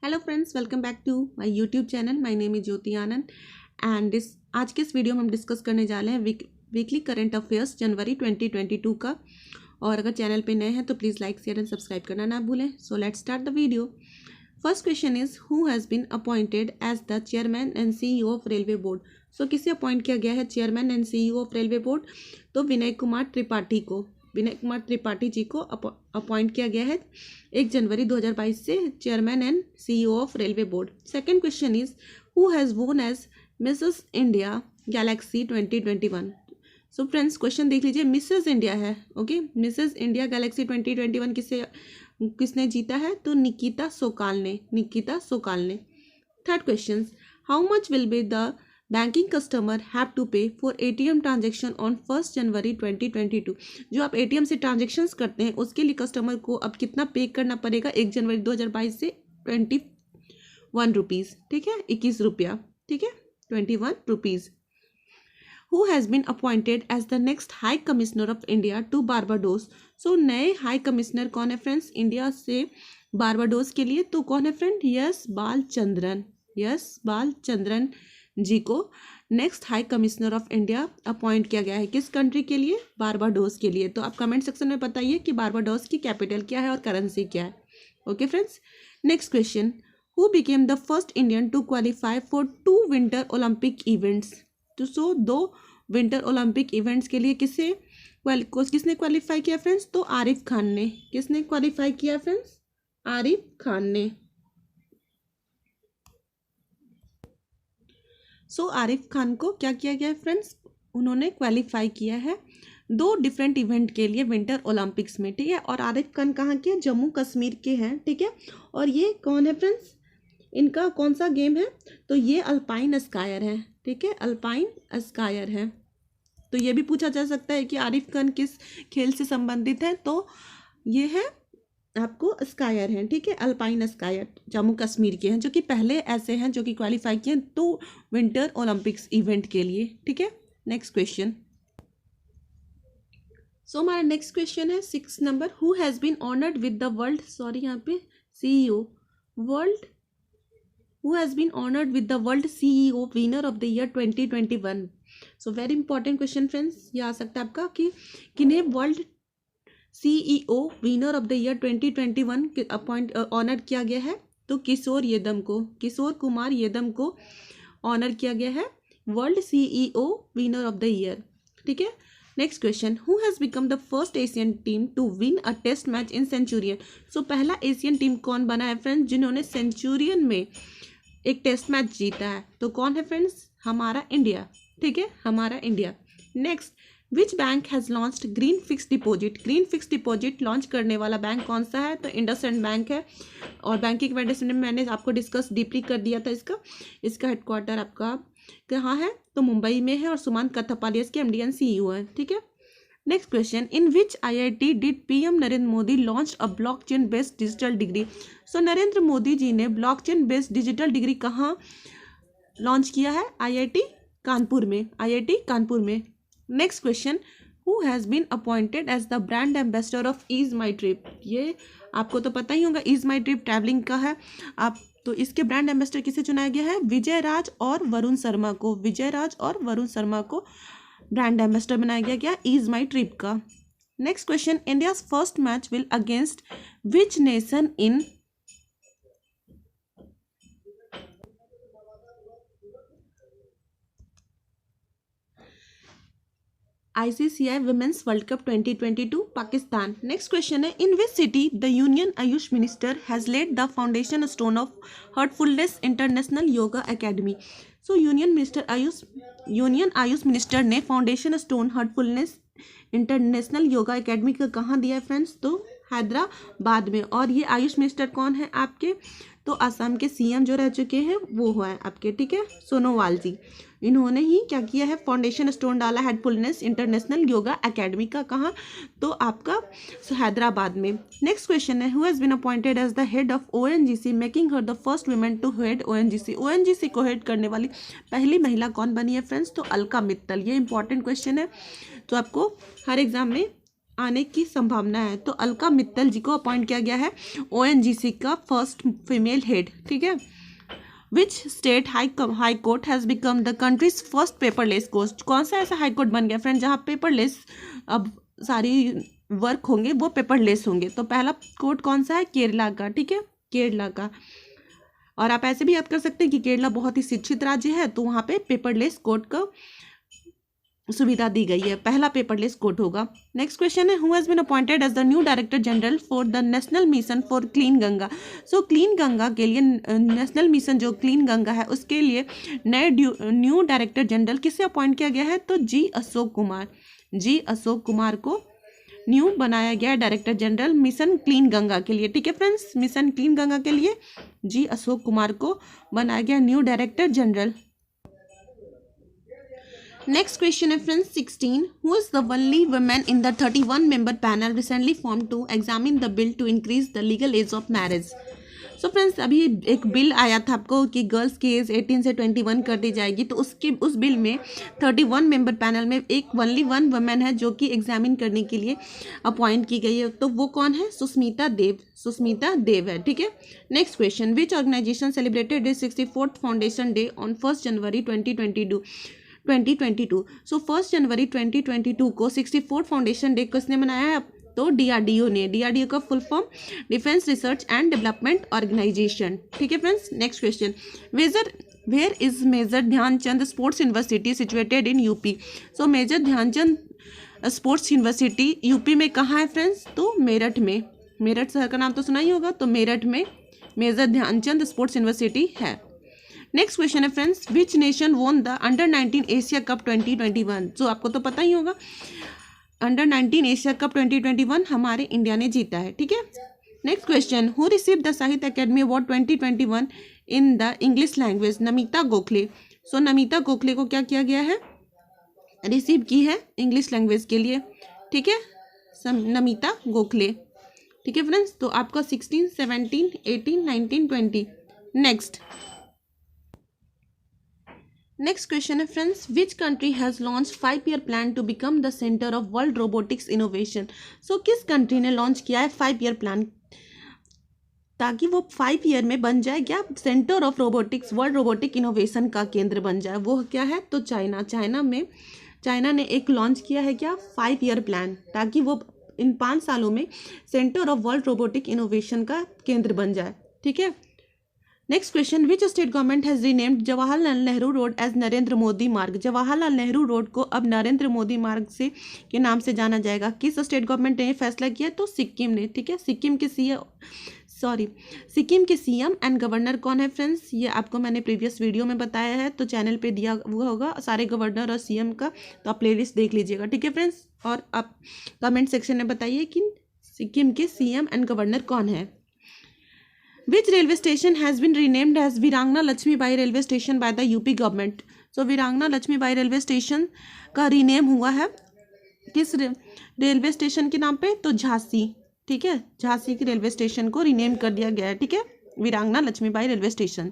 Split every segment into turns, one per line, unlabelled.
Hello friends, welcome back to my YouTube channel. My name is Jyoti Anand and आज के इस video में हम डिस्कस करने जा रहे हैं वीकली करंट अफेयर्स जनवरी 2022 का। और अगर चैनल पे नए हैं तो please like share and subscribe करना ना भूलें। So let's start the video. First question is who has been appointed as the chairman and CEO of railway board. So किसे अपॉइंट किया गया है chairman and CEO of railway board? तो विनय कुमार त्रिपाठी जी को appoint किया गया है 1 जनवरी 2022 से chairman and CEO of railway board. Second question is who has won as Mrs India galaxy 2021। So friends question देख लीजिए, मिसेस इंडिया है, ओके। मिसेस इंडिया गैलेक्सी 2021 किसने जीता है? तो निकिता सोकाल ने। Third question, how much will be the banking customer have to pay for ATM transaction on 1 जनवरी 2022। जो आप ATM से ट्रांजेक्शन्स करते हैं उसके लिए कस्टमर को अब कितना पे करना पड़ेगा 1 जनवरी 2022 से? 21 रुपीज़, ठीक है, 21 रुपया, ठीक है, 21 rupees. Who has been appointed as the next high commissioner of India to Barbados. So नए हाई कमिश्नर कौन है फ्रेंड्स इंडिया से बारबाडोस के लिए? तो कौन है फ्रेंड? यस बालचंद्रन जी को next high commissioner of India appoint किया गया है। किस कंट्री के लिए? बारबाडोस के लिए। तो आप कमेंट सेक्शन में बताइए कि बारबाडोस की कैपिटल क्या है और करेंसी क्या है। Okay friends, next question, who became the first Indian to qualify for 2 winter olympic events. तो 2 विंटर ओलंपिक इवेंट्स के लिए किसने क्वालिफाई किया फ्रेंड्स? तो आरिफ खान ने। किसने क्वालिफाई किया फ्रेंड्स? आरिफ खान ने। आरिफ खान को क्या किया गया है फ्रेंड्स? उन्होंने क्वालिफाई किया है 2 डिफरेंट इवेंट के लिए विंटर ओलंपिक्स में, ठीक है। और आरिफ खान कहाँ के? जम्मू कश्मीर के हैं, ठीक है। और ये कौन है फ्रेंड्स? इनका कौन सा गेम है? तो ये अल्पाइन स्कायर है, ठीक है, अल्पाइन स्कायर है। तो ये भी पूछा जा सकता है कि आरिफ खान किस खेल से संबंधित है? तो ये है आपको स्कायर हैं, ठीक है, अल्पाइन स्कायर जम्मू कश्मीर के हैं, जो कि पहले ऐसे हैं जो कि क्वालिफाई किए 2 विंटर ओलंपिक्स इवेंट के लिए, ठीक है। नेक्स्ट क्वेश्चन, हमारा नेक्स्ट क्वेश्चन है 6 number, who has been honoured with the world यहाँ पे CEO world who has been honoured with the world CEO winner of the year 2021। So very important question friends, ये आ सकता है आपका कि किन्हें world CEO winner of the year 2021 appoint honour किया गया है? तो किशोर कुमार येदम को ऑनर किया गया है world CEO winner of the year, ठीक है। Next question, who has become the first Asian team to win a test match in Centurion. पहला एशियन टीम कौन बना है फ्रेंड्स जिन्होंने सेंचुरियन में एक टेस्ट मैच जीता है? तो कौन है फ्रेंड्स? हमारा इंडिया, ठीक है, हमारा India. Next, which bank has launched green fix deposit launch करने वाला बैंक कौन सा है? तो इंडसइंड बैंक है। और बैंकिंग मैनेजमेंट में मैंने आपको डिस्कस डीपली कर दिया था इसका हेडक्वार्टर आपका कहाँ है? तो मुंबई में है और सुमंत कथपालिया इसके MD and CEO है, ठीक है। Next question, in which IIT did PM Narendra Modi launch a blockchain based digital degree. Narendra Modi ji ने ब्लॉकचेन बेस्ड डिजिटल डिग्री कहाँ लॉन्च किया है? IIT कानपुर में। Next question, who has been appointed as the brand ambassador of ease my trip. ये आपको तो पता ही होगा, ईज माई ट्रिप ट्रैवलिंग का है। आप तो इसके ब्रांड एम्बेसडर किसे चुनाया गया है? विजय राज और वरुण शर्मा को ब्रांड एम्बेसडर बनाया गया ईज माई ट्रिप का। Next question, India's first match will against which nation in ICCI Women's World Cup 2022 Pakistan. Next question है, in which city the union Ayush minister has laid the foundation stone of heartfulness international yoga academy. Union Ayush minister ने foundation stone heartfulness international yoga academy का कहाँ दिया है friends? तो हैदराबाद में। और ये आयुष मिनिस्टर कौन है आपके? तो असम के CM जो रह चुके हैं वो है आपके, ठीक है, सोनोवाल जी। इन्होंने ही क्या किया है? फाउंडेशन स्टोन डाला हेडफुलनेस इंटरनेशनल योगा एकेडमी का। कहाँ? तो आपका हैदराबाद में। नेक्स्ट क्वेश्चन है, who has been appointed as the head of ONGC making her the first women to head ONGC को हेड करने वाली पहली महिला कौन बनी है फ्रेंड्स? तो अलका मित्तल। ये इंपॉर्टेंट क्वेश्चन है, तो आपको हर एग्जाम में आने की संभावना है। तो अलका मित्तल जी को अपॉइंट किया गया है ONGC का फर्स्ट फीमेल हेड, ठीक है। Which state high court has become the countries first paperless court, कौन सा ऐसा हाई कोर्ट बन गया फ्रेंड जहाँ पेपरलेस अब सारी वर्क होंगे वो पेपरलेस होंगे। तो पहला कोर्ट कौन सा है, केरला का, ठीक है, केरला का। और आप ऐसे भी याद कर सकते हैं कि केरला बहुत ही शिक्षित राज्य है, तो वहाँ पे पेपरलेस कोर्ट का सुविधा दी गई है, पहला पेपरलेस कोर्ट होगा। नेक्स्ट क्वेश्चन है, who has been appointed as the new director general for the national mission for clean Ganga. So clean Ganga के लिए नेशनल मिशन जो क्लीन गंगा है उसके लिए नए न्यू डायरेक्टर जनरल किसे अपॉइंट किया गया है, तो जी अशोक कुमार, जी अशोक कुमार को न्यू बनाया गया है director general mission clean Ganga के लिए, ठीक है फ्रेंड्स। मिशन क्लीन गंगा के लिए जी अशोक कुमार को बनाया गया new director general. Next question है friends 16. Who is the only woman in the 31 member panel recently formed to examine the bill to increase the legal age of marriage? So friends अभी एक bill आया था आपको कि girls की as 18 से 21 कर दी जाएगी, तो उस बिल में 31 मेंबर पैनल में एक ओनली वन वुमेन है जो कि एग्जामिन करने के लिए अपॉइंट की गई है। तो वो कौन है, सुस्मिता देव, सुस्मिता देव है, ठीक है। Next question, which organisation celebrated its 64th foundation day on 1 January 2022। So 1 जनवरी 2022 को 64 फाउंडेशन डे किसने मनाया है, तो DRDO ने। DRDO का full form defence research and development organisation, ठीक है friends. Next question, where is major Dhyanchand sports university situated in UP. So major Dhyanchand sports university UP में कहाँ है फ्रेंड्स, तो मेरठ में। मेरठ शहर का नाम तो सुना ही होगा, तो मेरठ में मेजर ध्यानचंद स्पोर्ट्स यूनिवर्सिटी है। नेक्स्ट क्वेश्चन है friends, which nation won the under-19 Asia cup 2021। जो आपको तो पता ही होगा, अंडर-19 एशिया कप 2021 हमारे इंडिया ने जीता है, ठीक है। Next question, who receive the Sahitya Akademi award 2021 in the English language, Namita Gokhale. So Namita Gokhale को क्या किया गया है, रिसीव की है इंग्लिश लैंग्वेज के लिए, ठीक है, नमिता गोखले, ठीक है फ्रेंड्स। तो आपका 16, 17, 18, 19, 20। नेक्स्ट क्वेश्चन है friends, which country has launch 5-year plan to become the centre of world robotics innovation. So किस कंट्री ने लॉन्च किया है 5-year प्लान ताकि वो 5 ईयर में बन जाए क्या, centre of robotics, world robotic innovation का केंद्र बन जाए। वो क्या है, तो चाइना ने एक लॉन्च किया है क्या, 5-year प्लान, ताकि वो इन 5 सालों में centre of world robotic innovation का केंद्र बन जाए, ठीक है। Next question, which state government has renamed Jawaharlal Nehru road as Narendra Modi Marg. Jawaharlal Nehru road को अब नरेंद्र मोदी मार्ग से के नाम से जाना जाएगा। किस स्टेट गवर्नमेंट ने ये फैसला किया, तो सिक्किम ने, ठीक है। सिक्किम के सीएम एंड गवर्नर कौन है फ्रेंड्स, ये आपको मैंने प्रीवियस वीडियो में बताया है, तो चैनल पे दिया हुआ होगा सारे गवर्नर और सीएम का, तो आप प्लेलिस्ट देख लीजिएगा, ठीक है फ्रेंड्स। और आप कमेंट सेक्शन में बताइए कि सिक्किम के सीएम एंड गवर्नर कौन है। Which railway station has been renamed as Veerangana Lakshmibai railway station by the UP government. So Veerangana Lakshmibai railway station का रीनेम हुआ है किस रेलवे स्टेशन के नाम पे, तो झांसी, ठीक है, झांसी की रेलवे स्टेशन को रीनेम कर दिया गया है, ठीक है, Veerangana Lakshmibai railway station.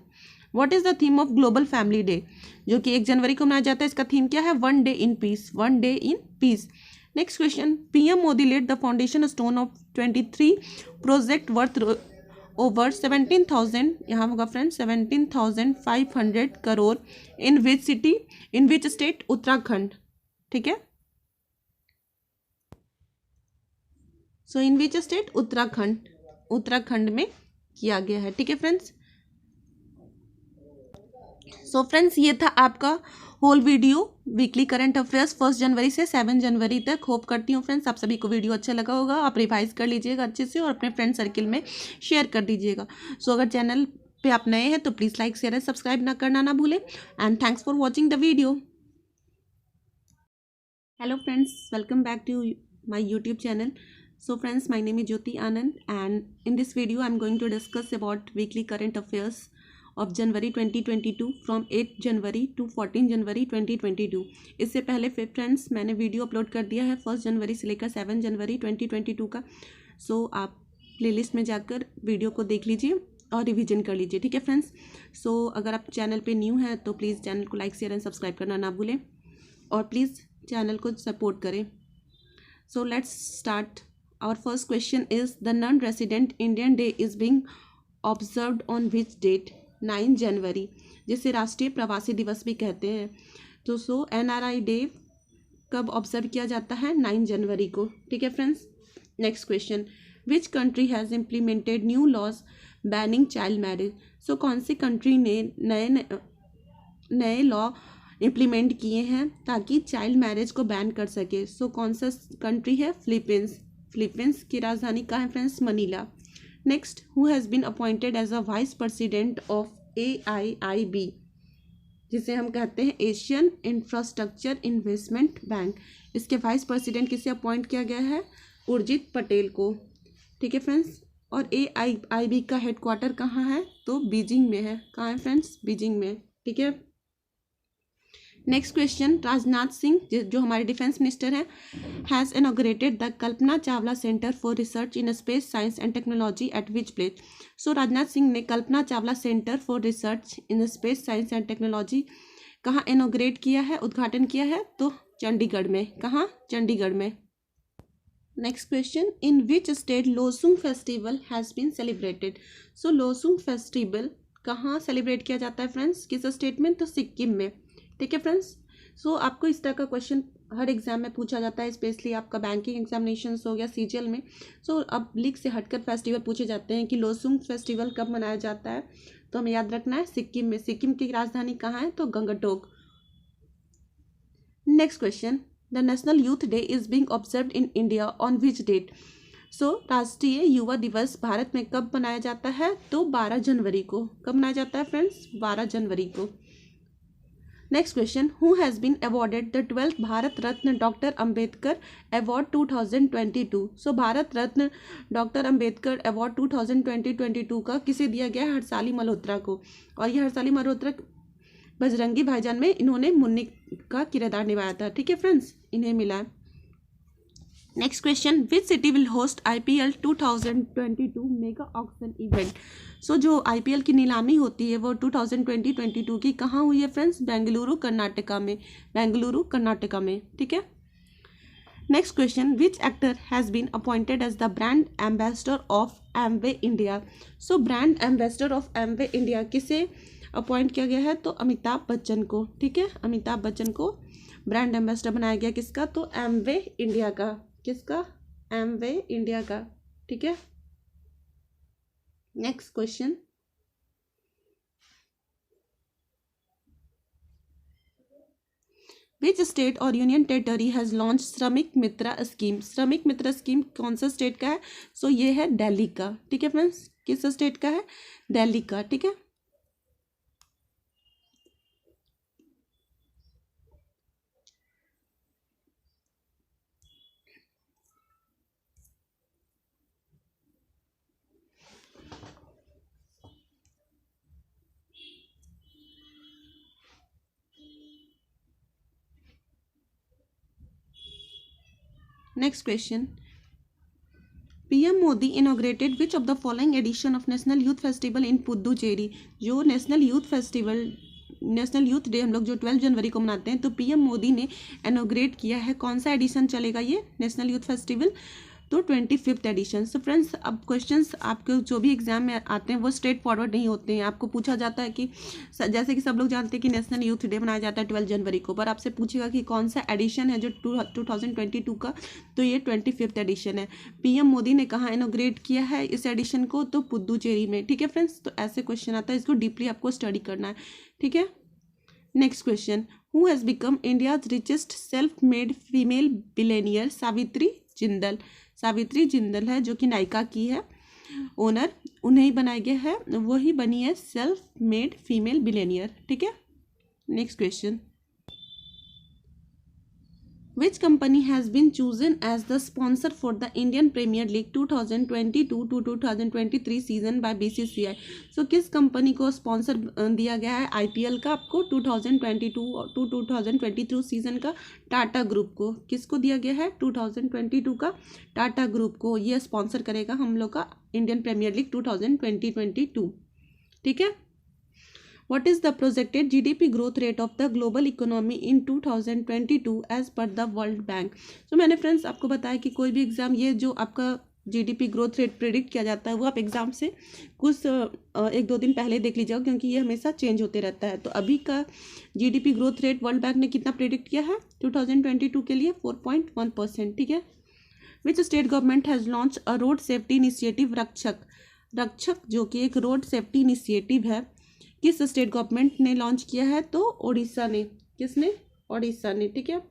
What is the theme of global family day, जो कि 1 जनवरी को मनाया जाता है, इसका थीम क्या है, 1 day in peace, 1 day in peace. Next question, PM Modi laid the foundation stone of 23 project worth over 17,000, यहाँ होगा friends 17,500 crore in which city, in which state, Uttarakhand, ठीक है। सो इन विच स्टेट, उत्तराखंड में किया गया है, ठीक है फ्रेंड्स। सो फ्रेंड्स ये था आपका whole video weekly current affairs 1 जनवरी से 7 जनवरी तक। होप करती हूँ फ्रेंड्स आप सभी को वीडियो अच्छा लगा होगा, आप रिवाइज कर लीजिएगा अच्छे से और अपने फ्रेंड सर्किल में शेयर कर दीजिएगा। सो अगर चैनल पे आप नए हैं तो please like share and subscribe ना करना ना भूलें। And thanks for watching the video. Hello friends, welcome back to my YouTube channel. So friends, my name is Jyoti Anand and in this video I am going to discuss about weekly current affairs of January 2022 from 8 January to 14 जनवरी 2022। इससे पहले friends मैंने video upload कर दिया है 1 जनवरी से लेकर 7 जनवरी 2022 का। सो आप प्लेलिस्ट में जाकर वीडियो को देख लीजिए और रिवीजन कर लीजिए, ठीक है फ्रेंड्स। सो अगर आप चैनल पे न्यू हैं तो प्लीज़ चैनल को लाइक शेयर एंड सब्सक्राइब करना ना भूलें और प्लीज़ चैनल को सपोर्ट करें। So let's start. Our first question is the non-resident Indian Day is being observed on which date? 9 जनवरी, जिसे राष्ट्रीय प्रवासी दिवस भी कहते हैं. तो NRI डे कब ऑब्जर्व किया जाता है? 9 जनवरी को. ठीक है friends. Next question, which country has implemented new laws banning child marriage. So कौन सी कंट्री ने नए लॉ इम्प्लीमेंट किए हैं ताकि चाइल्ड मैरिज को बैन कर सके. सो कौन सा कंट्री है? फिलीपींस. फिलीपींस की राजधानी कहाँ है friends? Manila. Next, who has been appointed as a vice president of AIIB, जिसे हम कहते हैं एशियन इंफ्रास्ट्रक्चर इन्वेस्टमेंट बैंक. इसके वाइस प्रेसिडेंट किसे अपॉइंट किया गया है? उर्जित पटेल को. ठीक है फ्रेंड्स. और AIIB का हेडक्वार्टर कहाँ है? तो बीजिंग में है. कहाँ है फ्रेंड्स? बीजिंग में. ठीक है. नेक्स्ट क्वेश्चन, राजनाथ सिंह जो हमारे डिफेंस मिनिस्टर हैं, has inaugurated the Kalpana Chawla centre for research in space science and technology at which place. So Rajnath Singh ने Kalpana Chawla centre for research in space science and technology कहाँ इनॉग्रेट किया है, उद्घाटन किया है? तो चंडीगढ़ में. कहाँ? चंडीगढ़ में. Next question, in which state Losoong festival has been celebrated. So Losoong festival कहाँ सेलिब्रेट किया जाता है फ्रेंड्स? किस स्टेट में? तो सिक्किम में. ठीक है फ्रेंड्स. सो आपको इस तरह का क्वेश्चन हर एग्जाम में पूछा जाता है, स्पेशली आपका बैंकिंग एग्जामिनेशन हो गया, CGL में. सो अब लीग से हटकर फेस्टिवल पूछे जाते हैं कि लोसुंग फेस्टिवल कब मनाया जाता है. तो हमें याद रखना है सिक्किम में. सिक्किम की राजधानी कहाँ है? तो Gangtok. Next question, the national youth day is being observed in India on which date. So राष्ट्रीय युवा दिवस भारत में कब मनाया जाता है? तो 12 जनवरी को. कब मनाया जाता है फ्रेंड्स? 12 जनवरी को. Next question, who has been awarded the 12th Bharat Ratna doctor Ambedkar award 2022. So Bharat Ratna doctor Ambedkar award 2022 का किसे दिया गया है? हर्षाली मल्होत्रा को. और ये हर्षाली मल्होत्रा बजरंगी भाईजान में इन्होंने मुन्नी का किरदार निभाया था. ठीक है फ्रेंड्स, इन्हें मिला. Next question, which city will host IPL 2022 mega auction event. So जो IPL की नीलामी होती है वो 2022 की कहाँ हुई है फ्रेंड्स? बेंगलुरु कर्नाटका में. बेंगलुरु कर्नाटका में. ठीक है. Next question, which actor has been appointed as the brand ambassador of Amway India. So brand ambassador of Amway India किसे अपॉइंट किया गया है? तो अमिताभ बच्चन को. ठीक है. अमिताभ बच्चन को ब्रांड एम्बेसडर बनाया गया. किसका? तो एमवे इंडिया का. किसका? एमवे इंडिया का. ठीक है. नेक्स्ट क्वेश्चन, विच स्टेट और यूनियन टेरिटरी हैज़ लॉन्च श्रमिक मित्रा स्कीम. श्रमिक मित्रा स्कीम कौन सा स्टेट का है? सो ये है दिल्ली का. ठीक है फ्रेंड्स. किस स्टेट का है? दिल्ली का. ठीक है. Next question, PM Modi inaugurated which of the following edition of national youth festival in Puducherry. जो नेशनल यूथ डे हम लोग जो 12 जनवरी को मनाते हैं, तो PM मोदी ने इनॉग्रेट किया है. कौन सा एडिशन चलेगा ये नेशनल यूथ फेस्टिवल? तो 25th एडिशन. सो फ्रेंड्स, अब क्वेश्चंस आपके जो भी एग्जाम में आते हैं वो स्ट्रेट फॉरवर्ड नहीं होते हैं. आपको पूछा जाता है कि जैसे कि सब लोग जानते हैं कि नेशनल यूथ डे मनाया जाता है 12 जनवरी को, पर आपसे पूछेगा कि कौन सा एडिशन है जो 2022 का. तो ये 25th एडिशन है. PM मोदी ने कहाँ इनॉग्रेट किया है इस एडिशन को? तो पुदुचेरी में. ठीक है फ्रेंड्स. तो ऐसे क्वेश्चन आता है, इसको डीपली आपको स्टडी करना है. ठीक है. Next question, who has become India's richest self made female billionaire. Savitri Jindal. Savitri Jindal है जो कि नायका की है ओनर, उन्हें बनाया गया है, वही बनी है सेल्फ मेड फीमेल बिलियनियर. ठीक है. Next question, Which company has been chosen as the sponsor for the Indian Premier League 2022 to 2023 season by BCCI. सो किस कंपनी को स्पॉन्सर दिया गया है IPL का आपको 2022 टू 2023 सीजन का? टाटा ग्रुप को. किसको दिया गया है? 2022 का टाटा ग्रुप को. ये स्पॉन्सर करेगा हम लोग का इंडियन प्रीमियर लीग 2022. ठीक है. What is the projected GDP growth rate of the global economy in 2022 as per the world bank. तो मैंने फ्रेंड्स आपको बताया कि कोई भी एग्जाम, ये जो आपका जीडीपी ग्रोथ रेट प्रिडिक्ट किया जाता है वो आप एग्जाम से कुछ 1-2 दिन पहले देख लीजिएगा, क्योंकि ये हमेशा चेंज होते रहता है। तो अभी का GDP growth rate world bank ने कितना प्रिडिक्ट किया है 2022 के लिए 4.1%। ठीक है। विच state government has launch a road safety initiative रक्षक जो कि एक रोड सेफ्टी इनिशिएटिव है, किस स्टेट गवर्नमेंट ने लॉन्च किया है? तो ओडिशा ने। किसने? ओडिशा ने। ठीक है।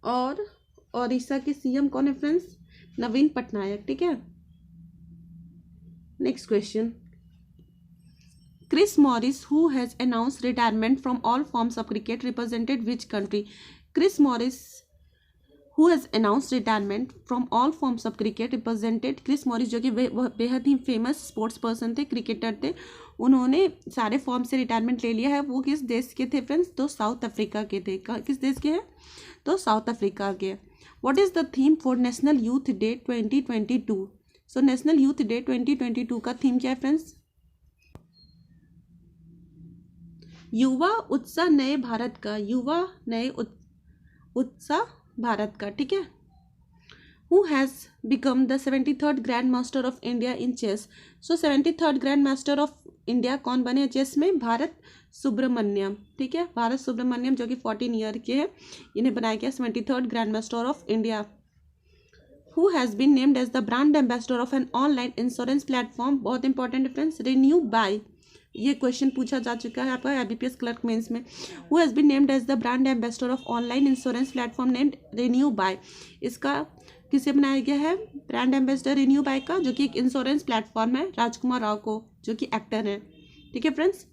और ओडिशा के सीएम कौन है फ्रेंड्स? नवीन पटनायक। ठीक है। Next question, Chris Morris who has announced retirement from all forms of cricket represented which country? Chris Morris who has announced retirement from all forms of cricket represented, Chris Morris जो कि बेहद ही famous sports person थे, cricketer थे, उन्होंने सारे form से retirement ले लिया है। वो किस देश के थे फ्रेंड्स? तो साउथ अफ्रीका के थे। किस देश के हैं? तो साउथ अफ्रीका के। What is the theme for national youth day 2022? So national youth day 2022 का थीम क्या है फ्रेंड्स? युवा उत्साह नए भारत का। युवा नए उत्साह भारत का। ठीक है। Who has become the 73rd grand master of India in chess? So 73rd grand master of India कौन बने चेस में? भारत सुब्रमण्यम। ठीक है। भारत सुब्रमण्यम जो कि 14 ईयर के हैं, इन्हें बनाया गया 73rd grand master of India. Who has been named as the brand ambassador of an online insurance platform? बहुत इंपॉर्टेंट फ्रेंड्स, रिन्यू बाय। ये क्वेश्चन पूछा जा चुका है आपका IBPS क्लर्क मेंस में। Who has been named as the brand ambassador of online insurance platform named renew buy? इसका किसे बनाया गया है ब्रांड एम्बेसडर रिन्यू बाय का? जो कि एक इंश्योरेंस प्लेटफॉर्म है, राजकुमार राव को, जो कि एक्टर हैं। ठीक है friends.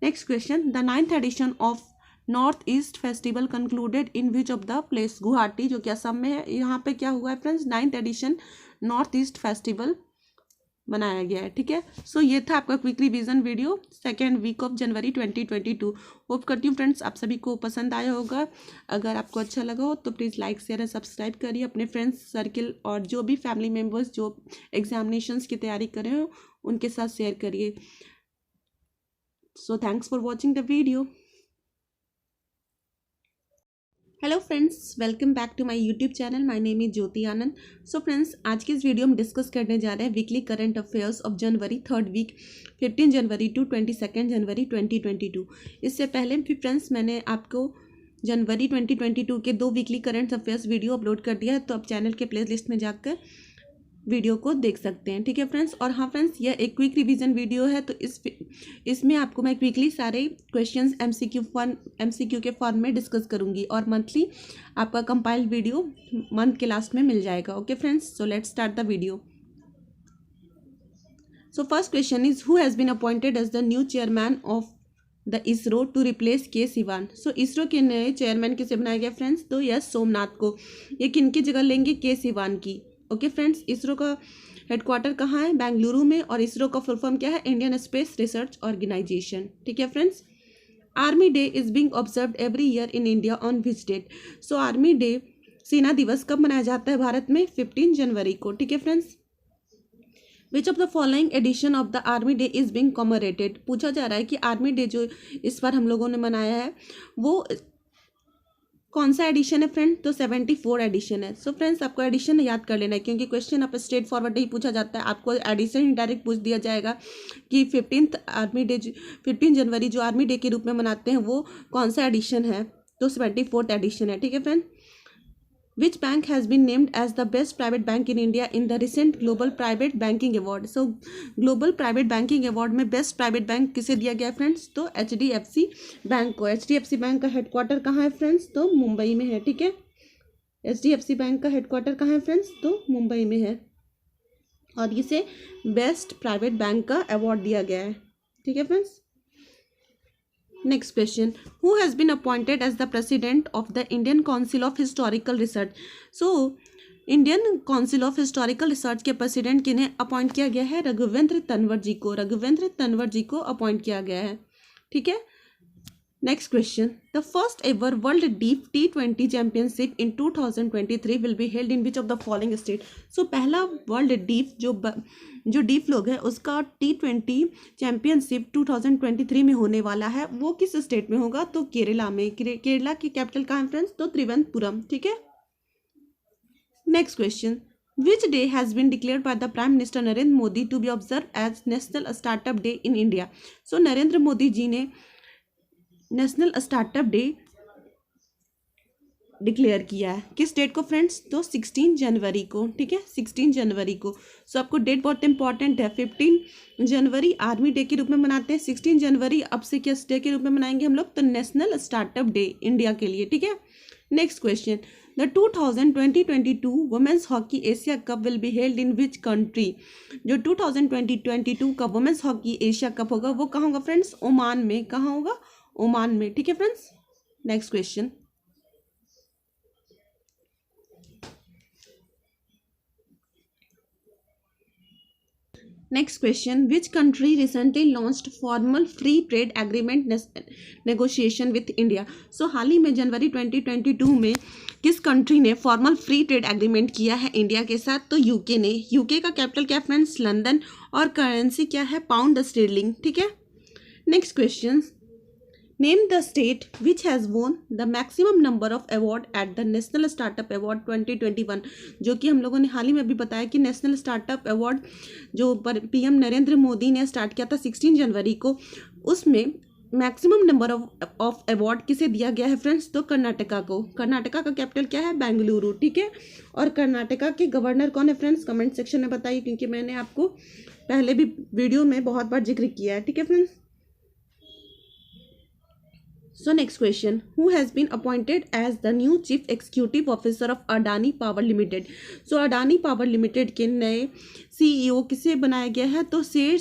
Next question, the 9th edition of north east festival concluded in which of the place? Guwahati जो कि असम में है। यहाँ पे क्या हुआ है friends? 9th edition north east festival बनाया गया है। ठीक है। सो ये था आपका quick revision video 2nd week of January 2022। Hope करती हूँ फ्रेंड्स आप सभी को पसंद आया होगा। अगर आपको अच्छा लगा हो तो प्लीज़ लाइक शेयर और सब्सक्राइब करिए। अपने फ्रेंड्स सर्किल और जो भी फैमिली मेम्बर्स जो एग्जामिनेशंस की तैयारी कर रहे हो उनके साथ शेयर करिए। So thanks for watching the video. Hello friends, welcome back to my YouTube channel. My name is Jyoti Anand. So friends, आज की इस वीडियो में डिस्कस करने जा रहे हैं weekly current affairs of January 3rd week 15 January to 22 January 2022। इससे पहले भी फ्रेंड्स मैंने आपको जनवरी 2022 के 2 weekly current affairs video upload कर दिया है, तो आप चैनल के प्ले लिस्ट में जाकर वीडियो को देख सकते हैं। ठीक है फ्रेंड्स। और हाँ फ्रेंड्स, यह एक क्विक रिवीजन वीडियो है, तो इसमें आपको मैं क्विकली सारे क्वेश्चंस MCQ के फॉर्म में डिस्कस करूंगी, और मंथली आपका कंपाइल्ड वीडियो मंथ के लास्ट में मिल जाएगा। Okay friends, so let's start the video. So first question is, who has been appointed as the new chairman of the ISRO to replace K Sivan? सो इसरो के नए chairman किसे बनाया गया फ्रेंड्स? तो यस सोमनाथ को। ये किनकी जगह लेंगे? के सिवान की। ओके फ्रेंड्स, इसरो का हेडक्वार्टर कहाँ है? बेंगलुरु में। और इसरो का फुल फॉर्म क्या है? Indian space research organisation. ठीक है friends. Army day is being observed every year in India on which date? So army day, सेना दिवस कब मनाया जाता है भारत में? 15 जनवरी को। ठीक है friends. Which of the following edition of the army day is being commemorated? पूछा जा रहा है कि आर्मी डे जो इस बार हम लोगों ने मनाया है वो कौन सा एडिशन है फ्रेंड? तो 74 एडिशन है। सो फ्रेंड्स, आपको एडिशन याद कर लेना है, क्योंकि क्वेश्चन आप स्ट्रेट फॉरवर्ड ही पूछा जाता है। आपको एडिशन ही डायरेक्ट पूछ दिया जाएगा कि 15 जनवरी जो आर्मी डे के रूप में मनाते हैं वो कौन सा एडिशन है? तो 74th एडिशन है। ठीक है friend. Which bank has been named as the best private bank in India in the recent global private banking award? So global private banking award में बेस्ट प्राइवेट बैंक किसे दिया गया friends? तो HDFC bank को। HDFC bank का headquarter कहाँ है friends? तो मुंबई में है। ठीक है। HDFC बैंक का हेडक्वार्टर कहाँ है फ्रेंड्स? तो मुंबई में है, और इसे बेस्ट प्राइवेट बैंक का अवार्ड दिया गया है। ठीक है friends. Next question, who has been appointed as the president of the Indian council of historical research? So Indian council of historical research के प्रेसिडेंट किन्हें अपॉइंट किया गया है? रघुवेंद्र तंवर जी को। रघुवेंद्र तंवर जी को अपॉइंट किया गया है। ठीक है। Next question, the first ever world deaf T20 championship in 2023 will be held in which of the following state. So पहला वर्ल्ड डीप जो डीप लोग है उसका T20 चैंपियनशिप 2023 में होने वाला है, वो किस स्टेट में होगा? तो केरला में। केरला की कैपिटल कहाँ है फ्रेंड्स? तो त्रिवेंद्रपुरम। ठीक है। Next question, which day has been declared by the Prime Minister Narendra Modi to be observed as National Startup Day in India? So Narendra Modi ji ने नेशनल स्टार्टअप डे डिक्लेयर किया है किस डेट को फ्रेंड्स? तो 16 जनवरी को। ठीक है, 16 जनवरी को। सो आपको डेट बहुत इंपॉर्टेंट है। 15 जनवरी आर्मी डे के रूप में मनाते हैं, 16 जनवरी अब से किस डे के रूप में मनाएंगे हम लोग? तो नेशनल स्टार्टअप डे इंडिया के लिए। ठीक है। Next question, the 2022 women's hockey Asia cup will be held in which country? जो 2022 का वुमेन्स हॉकी एशिया कप होगा वो कहाँ होगा फ्रेंड्स? ओमान में। कहाँ होगा? ओमान में। ठीक है friends. Next question, next question, which country recently launched formal free trade agreement negotiation with India? So हाल ही में जनवरी 2022 में किस कंट्री ने फॉर्मल फ्री ट्रेड एग्रीमेंट किया है इंडिया के साथ? तो यूके ने। यूके का कैपिटल क्या फ्रेंड्स? लंदन। और करेंसी क्या है? Pound sterling. ठीक है। Next question, name the state which has won the maximum number of award at the national startup award 2021, जो कि हम लोगों ने हाल ही में अभी बताया कि नेशनल स्टार्टअप अवार्ड जो पीएम नरेंद्र मोदी ने स्टार्ट किया था 16 जनवरी को, उसमें मैक्सिमम नंबर ऑफ अवार्ड किसे दिया गया है फ्रेंड्स? तो कर्नाटका को। कर्नाटका का कैपिटल क्या है? बेंगलुरु। ठीक है। और कर्नाटका के गवर्नर कौन है फ्रेंड्स? कमेंट सेक्शन में बताइए, क्योंकि मैंने आपको पहले भी वीडियो में बहुत बार जिक्र किया है। ठीक है friends. So next question, who has been appointed as the new chief executive officer of Adani Power Limited? So Adani Power Limited के नए CEO किसे बनाया गया है? तो शेर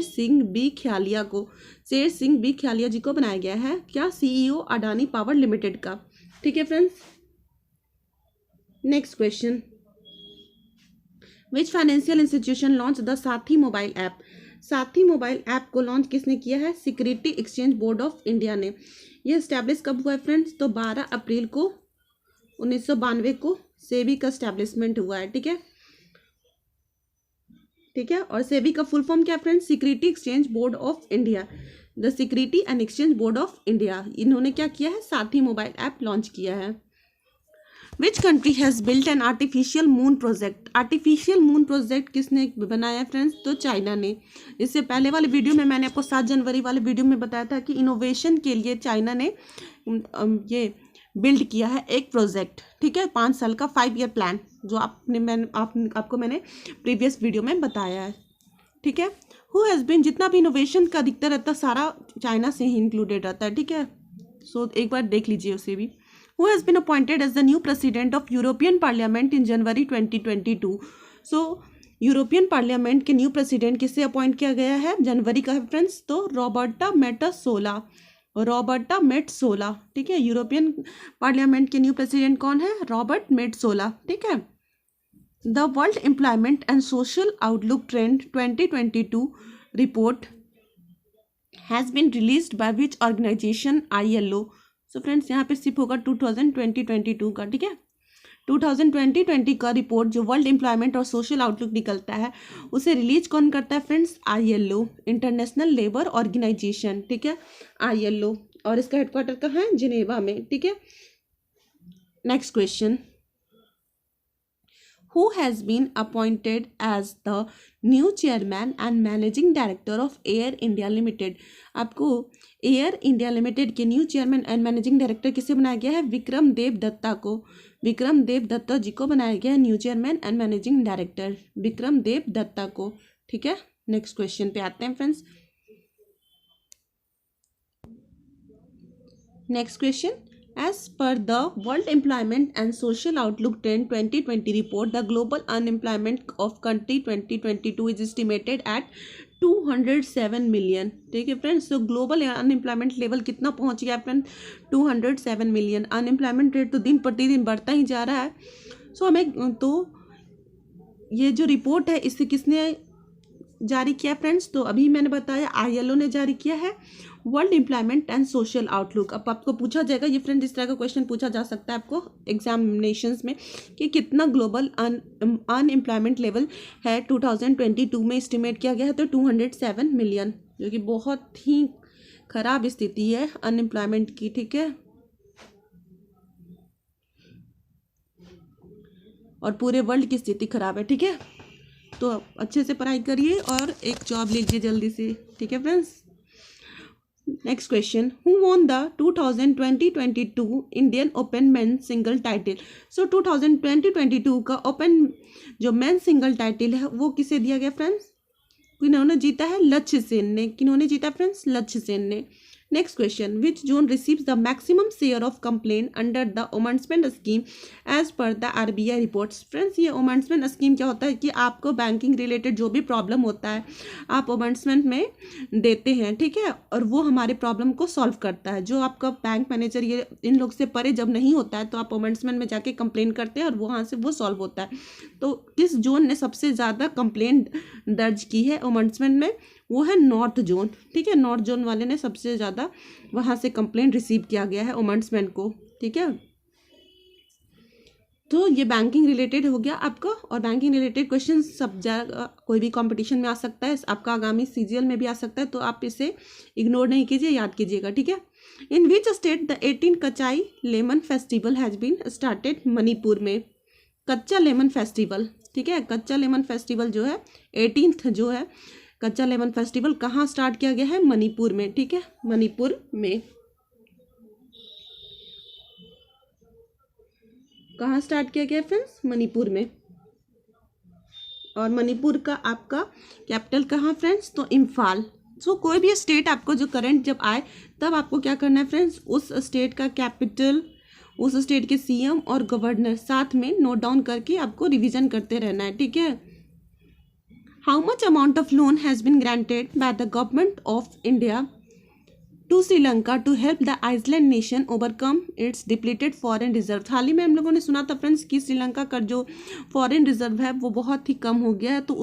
सिंह बी ख्यालिया को, शेर सिंह बी ख्यालिया जी को बनाया गया है क्या? CEO अडानी पावर लिमिटेड का। ठीक है friends. Next question, which financial institution launch the साथी मोबाइल ऐप? साथी मोबाइल ऐप को लॉन्च किसने किया है? Security exchange board of India ने। यह स्टैब्लिश कब हुआ है फ्रेंड्स? तो 12 अप्रैल को 1992 को सेबी का स्टैब्लिशमेंट हुआ है। ठीक है। ठीक है। और सेबी का फुल फॉर्म क्या friends? Security exchange board of India. The security and exchange board of India, इन्होंने क्या किया है? साथी मोबाइल ऐप लॉन्च किया है। विच country has built an artificial moon project? Artificial moon project किसने बनाया है फ्रेंड्स? तो चाइना ने। इससे पहले वाले वीडियो में मैंने आपको 7 जनवरी वाले वीडियो में बताया था कि इनोवेशन के लिए चाइना ने ये बिल्ड किया है एक प्रोजेक्ट। ठीक है, 5 साल का 5 ईयर प्लान, जो आपको मैंने प्रीवियस वीडियो में बताया है। ठीक है। हु हैज़ बीन, जितना भी इनोवेशन का दिखता रहता है सारा चाइना से ही इंक्लूडेड रहता है। ठीक है। सो एक बार देख लीजिए उसे भी। Who has been appointed as the new president of European Parliament in January 2022? So European parliament के न्यू प्रेसिडेंट किसे अपॉइंट किया गया है जनवरी का है फ्रेंड्स? तो रॉबर्टा मेट्सोला। ठीक है। यूरोपियन पार्लियामेंट के न्यू प्रेसिडेंट कौन है? Robert Metsola. ठीक है। The world employment and social outlook trend 2022 report has been released by which organisation? ILO। So friends यहाँ पे सिर्फ होगा 2022 का। ठीक है। 2020 का रिपोर्ट जो वर्ल्ड एम्प्लॉयमेंट और सोशल आउटलुक निकलता है उसे रिलीज कौन करता है friends? ILO, international labour organisation. ठीक है, ILO। और इसका हेडक्वार्टर कहाँ है? जिनेवा में। ठीक है। Next question, who has been appointed as the new chairman and managing director of Air India Limited? आपको एयर इंडिया लिमिटेड के new chairman and managing director किसे बनाया गया है? विक्रम देव दत्ता को। विक्रम देव दत्ता जी को बनाया गया है new chairman and managing director, Vikram Dev Dutta को। ठीक है। नेक्स्ट क्वेश्चन पे आते हैं friends. Next question, as per the World Employment and Social Outlook Trend 2020 report, the global unemployment of country 2022 is estimated at 207 million। ठीक है फ्रेंड्स। तो ग्लोबल अनएम्प्लॉयमेंट लेवल कितना पहुंच गया फ्रेंड? 207 मिलियन। अनएम्प्लॉयमेंट रेट तो दिन प्रतिदिन बढ़ता ही जा रहा है। सो हमें तो ये जो रिपोर्ट है इससे किसने जारी किया है फ्रेंड्स? तो अभी मैंने बताया ILO ने जारी किया है world employment and social outlook. अब आपको पूछा जाएगा ये फ्रेंड, इस तरह का क्वेश्चन पूछा जा सकता है आपको एग्जामिनेशंस में कि कितना ग्लोबल अनएम्प्लॉयमेंट लेवल है 2022 में एस्टिमेट किया गया है, तो 207 मिलियन, जो कि बहुत ही खराब स्थिति है अनएम्प्लॉयमेंट की, ठीक है। और पूरे वर्ल्ड की स्थिति खराब है, ठीक है। तो अच्छे से पढ़ाई करिए और एक जॉब लीजिए जल्दी से, ठीक है friends. Next question, who won the 2022 Indian open men single title? So 2022 का ओपन जो मेन सिंगल टाइटल है वो किसे दिया गया फ्रेंड्स? किन्होंने जीता है? लक्ष्य सेन ने। किन्होंने जीता फ्रेंड्स? लक्ष्य सेन ने। Next question, which zone receives the maximum share of complain under the ओमांसमेंट scheme as per the RBI reports? Friends, ये ओमांसमेंट स्कीम क्या होता है कि आपको बैंकिंग रिलेटेड जो भी प्रॉब्लम होता है आप ओमांसमेंट में देते हैं, ठीक है, और वो हमारे प्रॉब्लम को सॉल्व करता है। जो आपका बैंक मैनेजर ये इन लोग से परे जब नहीं होता है तो आप ओमांसमेंट में जाके कंप्लेन करते हैं और वहाँ से वो सॉल्व होता है। तो किस जोन ने सबसे ज़्यादा कंप्लेंट दर्ज की है ओमांसमेंट में? वो है नॉर्थ जोन, ठीक है। नॉर्थ जोन वाले ने सबसे ज़्यादा वहाँ से कंप्लेंट रिसीव किया गया है ओमांसमेंट को, ठीक है। तो ये बैंकिंग रिलेटेड हो गया आपका, और बैंकिंग रिलेटेड क्वेश्चन सब जगह कोई भी कंपटीशन में आ सकता है, आपका आगामी CGL में भी आ सकता है, तो आप इसे इग्नोर नहीं कीजिए, याद कीजिएगा, ठीक है। In which state the 18 Kachai lemon festival has been started? Manipur में। कच्चा लेमन फेस्टिवल, ठीक है, कच्चा लेमन फेस्टिवल जो है 18th जो है कच्चा लेमन फेस्टिवल कहाँ स्टार्ट किया गया है? मणिपुर में, ठीक है, मणिपुर में। कहाँ स्टार्ट किया गया फ्रेंड्स? मणिपुर में। और मणिपुर का आपका कैपिटल कहाँ फ्रेंड्स? तो इम्फाल। सो कोई भी स्टेट आपको जो करंट जब आए तब आपको क्या करना है फ्रेंड्स? उस स्टेट का कैपिटल, उस स्टेट के CM और गवर्नर साथ में नोट डाउन करके आपको रिवीजन करते रहना है, ठीक है। How much amount of loan has been granted by the government of India to Sri Lanka to help the island nation overcome its depleted foreign reserve? हाल ही में हम लोगों ने सुना था फ्रेंड्स कि श्रीलंका का जो फॉरेन रिजर्व है वो बहुत ही कम हो गया है, तो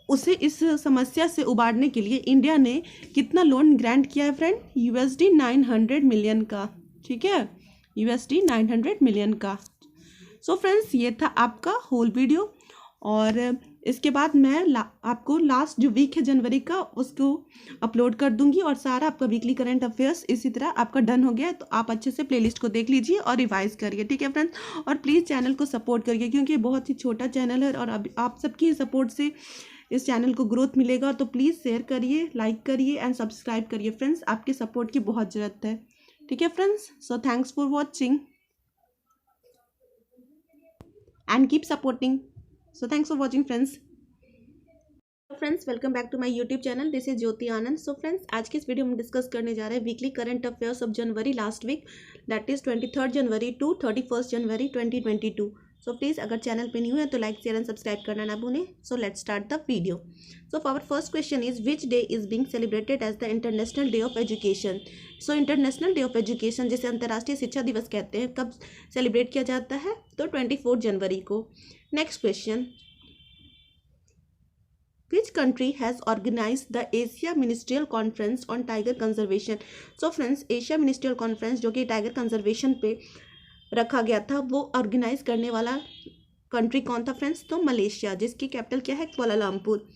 उसे इस समस्या से उबारने के लिए इंडिया ने कितना लोन ग्रांट किया है फ्रेंड? USD 900 मिलियन का, ठीक है, USD 900 मिलियन का। सो फ्रेंड्स, ये था आपका होल वीडियो, और इसके बाद मैं आपको लास्ट जो वीक है जनवरी का उसको अपलोड कर दूंगी, और सारा आपका वीकली करंट अफेयर्स इसी तरह आपका डन हो गया है। तो आप अच्छे से प्लेलिस्ट को देख लीजिए और रिवाइज करिए, ठीक है फ्रेंड्स। और प्लीज़ चैनल को सपोर्ट करिए, क्योंकि बहुत ही छोटा चैनल है और अब आप सबकी सपोर्ट से इस चैनल को ग्रोथ मिलेगा। तो प्लीज़ शेयर करिए, लाइक करिए एंड सब्सक्राइब करिए फ्रेंड्स, आपके सपोर्ट की बहुत ज़रूरत है, ठीक है friends. So thanks for watching and keep supporting. So thanks for watching friends. Friends, welcome back to my YouTube channel, this is Jyoti Anand. So friends, आज के इस वीडियो में डिस्कस करने जा रहे हैं weekly current affairs of January last week, that is 23 January to 31 January 2022। So please अगर channel पे न्यू है तो लाइक शेयर एंड सब्सक्राइब करना ना भूलें। So let's start the video. So our first question is which day is being celebrated as the international day of education? So international day of education, जिसे अंतर्राष्ट्रीय शिक्षा दिवस कहते हैं, कब सेलिब्रेट किया जाता है? तो 24 जनवरी को। Next question, which country has organized the Asia Ministerial Conference on Tiger Conservation? So friends, Asia Ministerial Conference जो कि टाइगर कंजर्वेशन पे रखा गया था, वो ऑर्गेनाइज करने वाला कंट्री कौन था फ्रेंड्स? तो मलेशिया, जिसकी कैपिटल क्या है? Kuala Lumpur.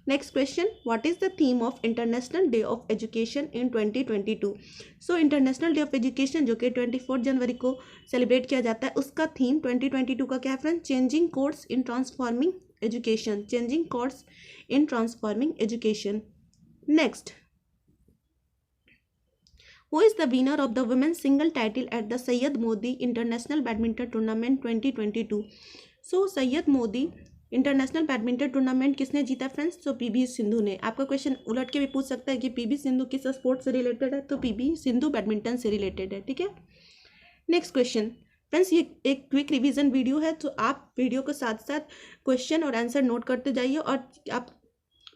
Next question, what is the theme of international day of education in 2022? So international day of education जो कि 24 जनवरी को सेलिब्रेट किया जाता है, उसका थीम 2022 का क्या है friends? Changing course in transforming education, changing course in transforming education. Next, who is the winner of the women's single title at the Syed Modi International Badminton Tournament 2022? So Syed Modi international badminton tournament किसने जीता friends? तो PV Sindhu ने। आपका question उलट के भी पूछ सकता है कि PV सिंधु किस स्पोर्ट से रिलेटेड है? तो PV सिंधु बैडमिंटन से रिलेटेड है, ठीक है। नेक्स्ट क्वेश्चन फ्रेंड्स, ये एक क्विक रिवीजन वीडियो है, तो आप वीडियो के साथ साथ क्वेश्चन और आंसर नोट करते जाइए, और आप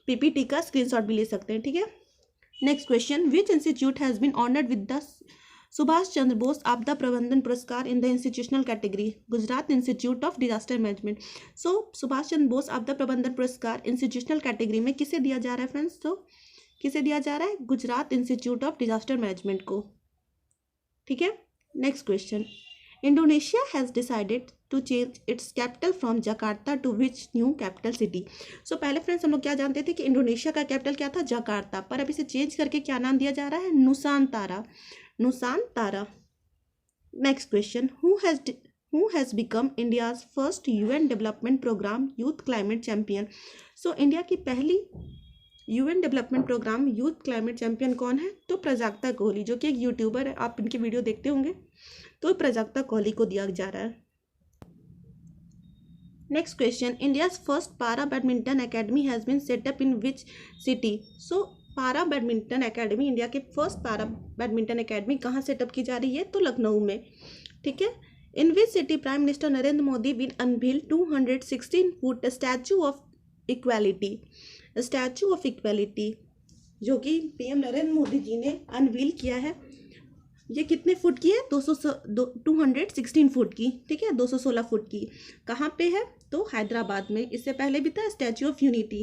PPT का स्क्रीनशॉट भी ले सकते हैं, ठीक है। Next question, which institute has been honoured with the Subhash Chandra Bose Aapda Prabandhan Puraskar in the institutional category, Gujarat institute of disaster management. So Subhash Chandra Bose Aapda Prabandhan पुरस्कार इंस्टीट्यूशनल कैटेगरी में किसे दिया जा रहा है फ्रेंड्स? तो किसे दिया जा रहा है? Gujarat institute of disaster management को। ठीक है, next question, Indonesia has decided to change its capital from Jakarta to which new capital city? So पहले फ्रेंड्स हम लोग क्या जानते थे कि इंडोनेशिया का कैपिटल क्या था? जकार्ता, पर अब इसे चेंज करके क्या नाम दिया जा रहा है? Nusantara, Nusantara. Next question, who has become India's first UN development programme youth climate champion? So India की पहली UN development programme youth climate champion कौन है? तो प्राजक्ता कोहली, जो कि एक यूट्यूबर है, आप इनकी वीडियो देखते होंगे। तो प्राजक्ता कोहली को दिया जा रहा है। Next question, India's first para badminton academy has been set up in which city? So para badminton academy, India के फर्स्ट पारा बैडमिंटन अकेडमी कहाँ सेटअप की जा रही है? तो लखनऊ में। ठीक है, in which city prime minister Narendra Modi will unveil 216 foot statue of equality? Statue of equality जो कि पीएम नरेंद्र मोदी जी ने अनवील किया है, ये कितने फुट की है? 216 फुट की। ठीक है, 216 फुट की। कहाँ पे है? तो हैदराबाद में। इससे पहले भी था स्टैचू ऑफ यूनिटी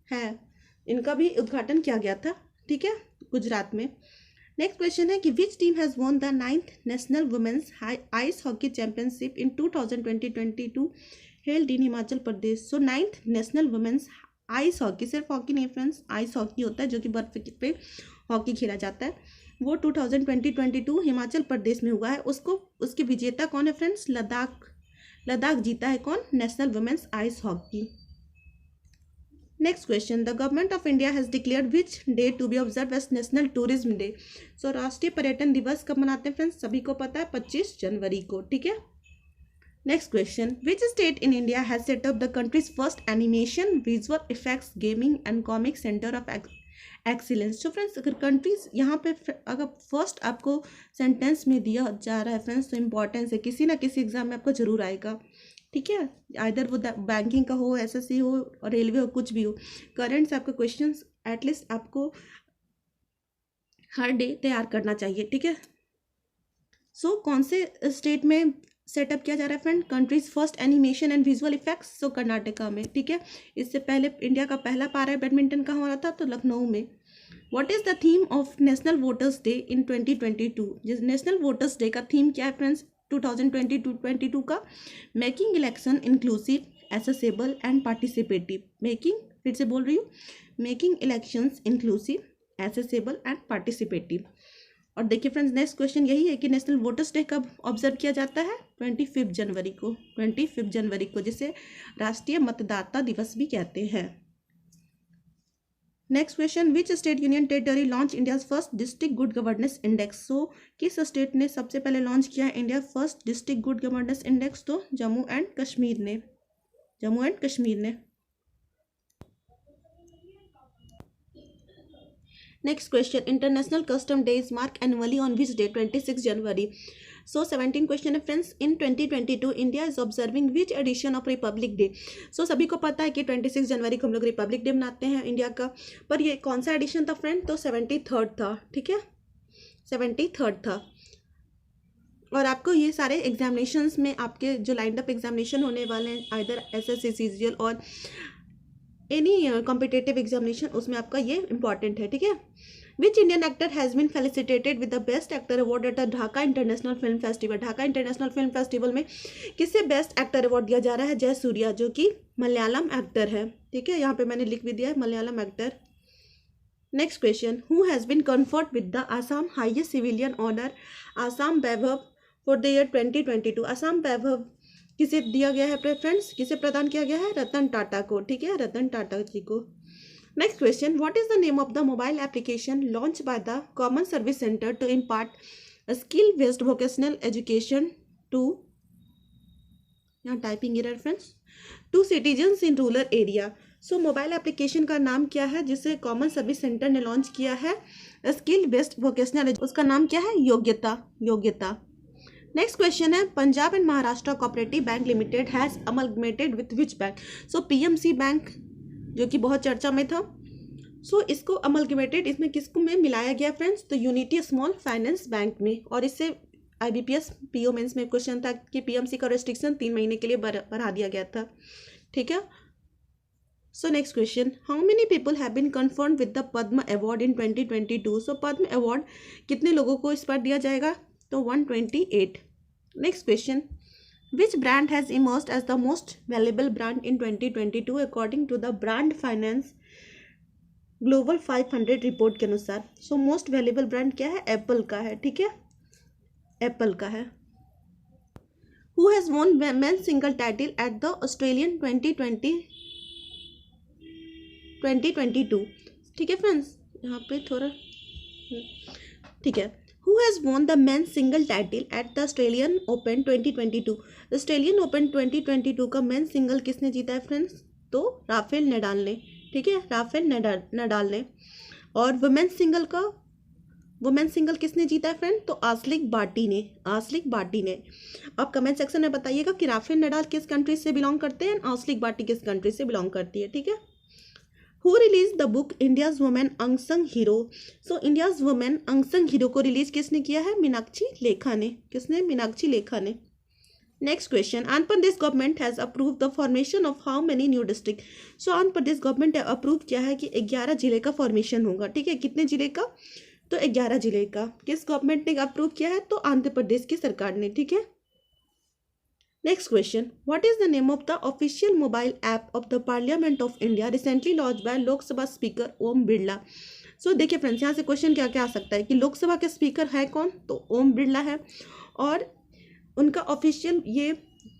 है, इनका भी उद्घाटन किया गया था। ठीक है, गुजरात में। नेक्स्ट क्वेश्चन है कि which team has won the 9th national women's ice hockey championship in 2020-22 held in Himachal Pradesh? So 9th national women's ice hockey, सिर्फ हॉकी नहीं फ्रेंड्स, आइस हॉकी होता है जो कि बर्फ पे हॉकी खेला जाता है, वो 2020-22 हिमाचल प्रदेश में हुआ है। उसके विजेता कौन है फ्रेंड्स? लद्दाख जीता है। कौन? National women's ice hockey. Next question, the government of India has declared which day to be observe as national tourism day? So राष्ट्रीय पर्यटन दिवस कब मनाते हैं फ्रेंड्स? सभी को पता है, 25 जनवरी को। ठीक है, next question, which state in India has set up the countries first animation visual effects gaming and comic centre of excellence? तो फ्रेंड्स अगर कंट्रीज यहाँ पे अगर फर्स्ट आपको सेंटेंस में दिया जा रहा है फ्रेंड्स, तो इम्पॉर्टेंस है, किसी ना किसी एग्जाम में आपको जरूर आएगा। ठीक है, आइदर वो बैंकिंग का हो, एसएससी हो, और रेलवे हो, कुछ भी हो, करंट से आपका क्वेश्चन एटलीस्ट आपको हर डे तैयार करना चाहिए। ठीक है, सो कौन से स्टेट में सेटअप किया जा रहा है friend? Countries first animation and visual effects, so Karnataka में। ठीक है, इससे पहले इंडिया का पहला पारा बैडमिंटन कहाँ हो रहा था? तो लखनऊ में। What is the theme of national voters day in 2022? जिस नेशनल वोटर्स डे का थीम क्या है फ्रेंड्स 2022 का? Making election inclusive, accessible and participative. Making, फिर से बोल रही हूँ, making elections inclusive, accessible and participative. और देखिए फ्रेंड्स, नेक्स्ट क्वेश्चन यही है कि नेशनल वोटर्स डे कब ऑब्जर्व किया जाता है? 25 जनवरी को। 25 जनवरी को, जिसे राष्ट्रीय मतदाता दिवस भी कहते हैं। Next question, which state union territory launch India's first district good governance index? So किस स्टेट ने सबसे पहले लॉन्च किया है India first district good governance index? तो जम्मू एंड कश्मीर ने। जम्मू एंड कश्मीर ने। Next question, international custom day is mark annually on which day? 26 जनवरी। सो 17 क्वेश्चन है friends, in 2022 India is observing which edition of republic day? सो सभी को पता है कि 26 जनवरी को हम लोग रिपब्लिक डे मनाते हैं इंडिया का, पर ये कौन सा एडिशन था फ्रेंड? तो 73rd था। ठीक है, 73rd था। और आपको ये सारे एग्जामिनेशंस में आपके जो लाइंड अप एग्जामिनेशन होने वाले हैं, आइदर एसएससी, सीजीएल और एनी कॉम्पिटेटिव एग्जामिनेशन, उसमें आपका ये इंपॉर्टेंट है। ठीक है, which Indian actor has been felicitated with the best actor award at the Dhaka international film festival? Dhaka international film festival में किसे बेस्ट एक्टर अवार्ड दिया जा रहा है? जय सूर्या, जो कि मलयालम एक्टर है। ठीक है, यहाँ पे मैंने लिख भी दिया है, Malayalam actor. Next question, who has been conferred with the Assam highest civilian honour Assam Vaibhav for the year 2022? Assam Vaibhav किसे दिया गया है फ्रेंड्स? किसे प्रदान किया गया है? रतन टाटा को। ठीक है, रतन टाटा जी को। Next question, what is the name of the mobile application launch by the common service centre to impart skill based vocational education to, यहाँ typing error friends, to citizens in rural area? So mobile application का नाम क्या है जिसे common service centre ने launch किया है? Skill based vocational, उसका नाम क्या है? योग्यता। नेक्स्ट क्वेश्चन है, Punjab and Maharashtra cooperative bank limited has amalgamated with which bank? So PMC bank, जो कि बहुत चर्चा में था, सो इसको अमलगमेटेड इसमें किसको में मिलाया गया फ्रेंड्स, तो यूनिटी स्मॉल फाइनेंस बैंक में। और इससे IBPS PO मेंस में क्वेश्चन था कि PMC का रेस्ट्रिक्शन 3 महीने के लिए बढ़ा दिया गया था, ठीक है। So next question, how many people have been confirmed with the Padma award in 2022। So Padma award कितने लोगों को इस बार दिया जाएगा, तो 128। Next question, which brand has emerged as the most valuable brand in 2022 according to the brand finance global 500 report के अनुसार। सो मोस्ट वैल्यूएबल ब्रांड क्या है, एप्पल का है, ठीक है, एप्पल का है। Who has won men's single title at the Australian 2022, ठीक है फ्रेंड्स, यहाँ पे थोड़ा ठीक है। Who has won the men's single title at the Australian open 2022। Australian open 2022 का मेंस सिंगल किसने जीता है फ्रेंड्स, तो राफेल नडाल ने, ठीक है, राफेल नडाल ने। और वुमेन्स सिंगल किसने जीता है फ्रेंड, तो आस्लिक बार्टी ने। आप कमेंट सेक्शन में बताइएगा कि राफेल नडाल किस कंट्री से बिलोंग करते हैं, आस्लिक बार्टी किस कंट्री से बिलोंग करती है, ठीक है। Who release the book India's women unsung hero. So India's women unsung hero को रिलीज किसने किया है, मीनाक्षी लेखा ने। किसने, मीनाक्षी लेखा ने। Next question, Andhra Pradesh government has approve the formation of how many new district. So Andhra Pradesh government ने अप्रूव किया है कि 11 जिले का फॉर्मेशन होगा, ठीक है। कितने जिले का, तो 11 जिले का। किस गवर्नमेंट ने अप्रूव किया है, तो आंध्र प्रदेश की सरकार ने, ठीक है। Next question, what is the name of the official mobile app of the parliament of India recently launch by Lok Sabha speaker Om Birla. So देखिए फ्रेंड्स, यहाँ से क्वेश्चन क्या क्या आ सकता है कि लोकसभा के स्पीकर है कौन, तो ओम बिरला है। और उनका ऑफिशियल ये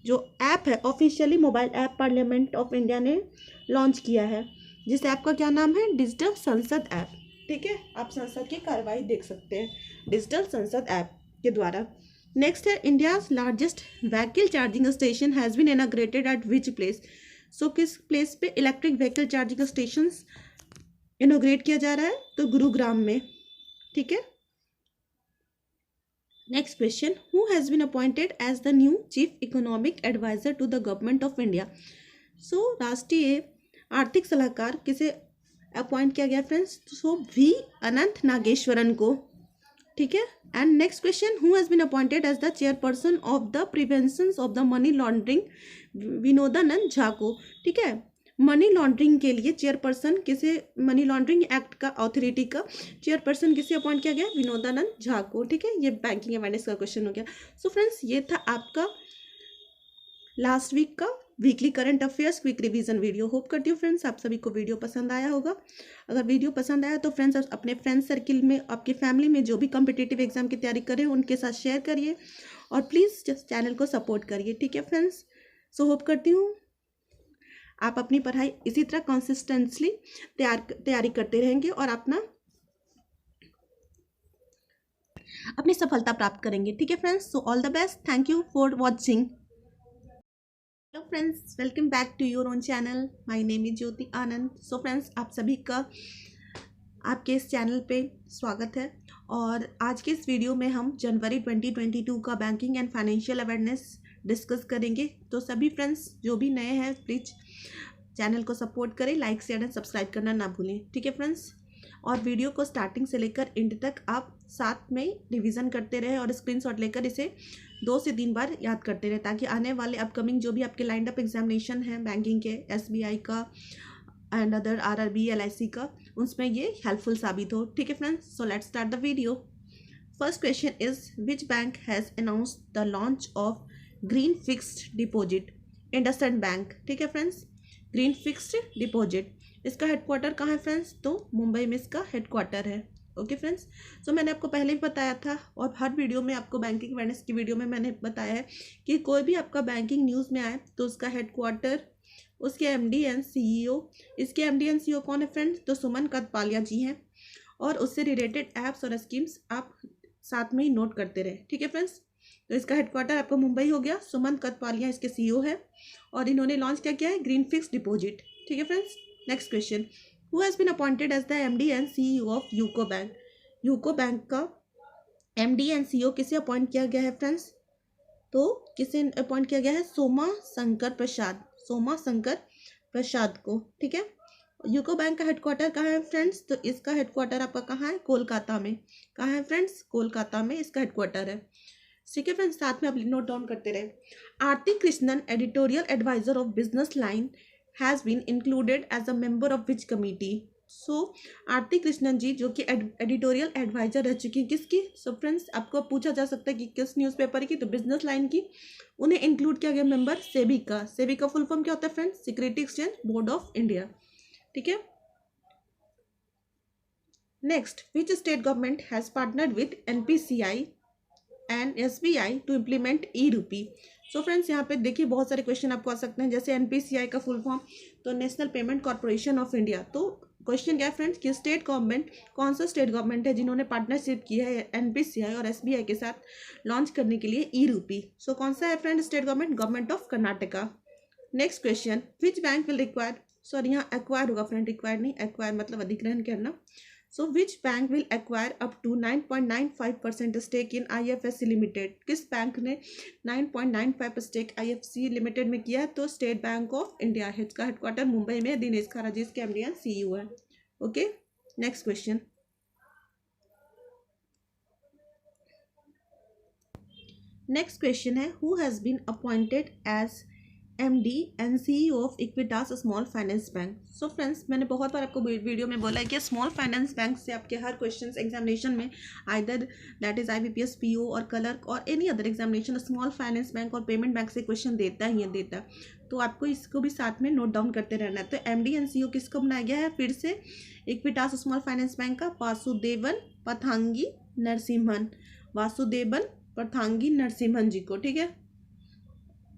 जो ऐप है, officially mobile app parliament of India ने लॉन्च किया है, जिस ऐप का क्या नाम है, डिजिटल संसद ऐप, ठीक है। आप संसद की कार्रवाई देख सकते हैं डिजिटल संसद ऐप के द्वारा। नेक्स्ट है, India's largest vehicle charging station has been inaugurated at which place. So किस प्लेस पे electric vehicle charging station inaugurate किया जा रहा है, तो गुरुग्राम में, ठीक है। Next question, who has been appointed as the new chief economic adviser to the government of India. So राष्ट्रीय आर्थिक सलाहकार किसे अपॉइंट किया गया friends, so V Anantha Nageswaran को, ठीक है। And next question, who has been appointed as the chairperson of the prevention of the money laundering, Vinodanand Jha को, ठीक है। मनी लॉन्ड्रिंग के लिए चेयरपर्सन किसे, मनी लॉन्ड्रिंग एक्ट का अथॉरिटी का चेयरपर्सन किसे अपॉइंट किया गया, विनोदानंद झा को, ठीक है। ये बैंकिंग अवेयरनेस का क्वेश्चन हो गया। सो फ्रेंड्स, ये था आपका लास्ट वीक का weekly current affairs quick revision video. Hope करती हूँ फ्रेंड्स आप सभी को वीडियो पसंद आया होगा। अगर वीडियो पसंद आया तो फ्रेंड्स अपने फ्रेंड सर्किल में, आपके फैमिली में जो भी कॉम्पिटिटिव एग्जाम की तैयारी कर रहे हैं उनके साथ शेयर करिए और प्लीज़ चैनल को सपोर्ट करिए, ठीक है फ्रेंड्स। सो होप करती हूँ आप अपनी पढ़ाई इसी तरह कंसिस्टेंटली तैयारी करते रहेंगे और अपनी सफलता प्राप्त करेंगे, ठीक है friends. So all the best, thank you for watching. Hello friends, welcome back to your own channel. My name is Jyoti Anand. So friends, आप सभी का आपके इस चैनल पे स्वागत है। और आज के इस वीडियो में हम जनवरी 2022 का banking and financial awareness discuss करेंगे। तो सभी फ्रेंड्स जो भी नए हैं प्लीज़ चैनल को सपोर्ट करें, लाइक शेयर एंड सब्सक्राइब करना ना भूलें, ठीक है फ्रेंड्स। और वीडियो को स्टार्टिंग से लेकर एंड तक आप साथ में रिवीजन करते रहे और स्क्रीनशॉट लेकर इसे 2 से 3 बार याद करते रहे, ताकि आने वाले अपकमिंग जो भी आपके लाइंड अप एग्जामिनेशन हैं बैंकिंग के, SBI का एंड अदर RRB LIC का, उसमें ये हेल्पफुल साबित हो, ठीक है friends. So let's start the video. First question is, which bank has announced the launch of green fixed deposit, IndusInd bank, ठीक है फ्रेंड्स। ग्रीन फिक्स्ड डिपॉजिट, इसका हेडक्वार्टर कहाँ है फ्रेंड्स, तो मुंबई में इसका हेडक्वार्टर है, ओके फ्रेंड्स। सो मैंने आपको पहले भी बताया था और हर वीडियो में आपको बैंकिंग अवेयरनेस की वीडियो में मैंने बताया है कि कोई भी आपका बैंकिंग न्यूज़ में आए तो उसका हेडक्वार्टर, उसके MD एंड CEO, इसके MD एंड CEO कौन है फ्रेंड्स, तो सुमन कथपालिया जी हैं। और उससे रिलेटेड ऐप्स और स्कीम्स आप साथ में ही नोट करते रहे, ठीक है फ्रेंड्स। तो इसका हेडक्वार्टर आपका मुंबई हो गया, सुमन कथपालिया इसके CEO है और इन्होंने लॉन्च क्या किया है, ग्रीन फिक्स्ड डिपॉजिट, ठीक है friends. Next question, who has been appointed as the MD and CEO of UCO bank. UCO bank का MD एंड CEO किसे अपॉइंट किया गया है फ्रेंड्स, तो किसे अपॉइंट किया गया है, सोमा शंकर प्रसाद को, ठीक है। यूको बैंक का हेडक्वार्टर कहाँ है फ्रेंड्स? तो इसका हेडक्वार्टर आपका कहाँ है? कोलकाता में। कहाँ है फ्रेंड्स? कोलकाता में इसका हेडक्वार्टर है। ठीक है फ्रेंड्स, साथ में आप नोट डाउन करते रहे। Aarti Krishnan, editorial adviser of business line, has been included as a member of which committee? So Aarti Krishnan ji जो कि एडिटोरियल एडवाइजर रह चुकी हैं किसकी? सो फ्रेंड्स आपको पूछा जा सकता है कि किस न्यूज़पेपर की, तो बिजनेस लाइन की। उन्हें इंक्लूड किया गया मेंबर सेबी का। सेबी का फुल फॉर्म क्या होता है friends? Security exchange board of India. ठीक है। Next, which state government has partnered with NPCI and SBI to implement e rupee? So friends यहाँ पे देखिए बहुत सारे क्वेश्चन आपको आ सकते हैं, जैसे एनपीसीआई का फुल फॉर्म तो national payment corporation of India. तो क्वेश्चन क्या है फ्रेंड्स कि स्टेट गवर्नमेंट, कौन सा स्टेट गवर्नमेंट है जिन्होंने पार्टनरशिप की है एनपीसीआई और एसबीआई के साथ लॉन्च करने के लिए ई रूपी? सो कौन सा है friend state government? Government of Karnataka. Next question, which bank will require, sorry यहाँ एक्वायर होगा फ्रेंड, रिक्वायर नहीं, एक्वायर मतलब अधिग्रहण करना। So which bank will acquire up to 9.95% stake in IFSC limited? किस बैंक ने 9.95 स्टेक आईएफसी लिमिटेड में किया है? तो स्टेट बैंक ऑफ इंडिया है, इसका हेडक्वार्टर मुंबई में, दिनेश खरा जी इसके एमडी एंड सीईओ है। Okay, next question. Next question है, who has been appointed as MD and CEO of Equitas small finance bank? So friends मैंने बहुत बार आपको वीडियो में बोला है कि स्मॉल फाइनेंस बैंक से आपके हर क्वेश्चंस एग्जामिनेशन में either that is IBPS PO और क्लर्क और any other examination small finance bank और पेमेंट बैंक से क्वेश्चन देता ही है, देता। तो आपको इसको भी साथ में नोट डाउन करते रहना है। तो MD and CEO किसको बनाया गया है फिर से? इक्विटास स्मॉल फाइनेंस बैंक का वासुदेवन पथांगी नरसिम्हन, वासुदेवन पथांगी नरसिम्हन जी को। ठीक है।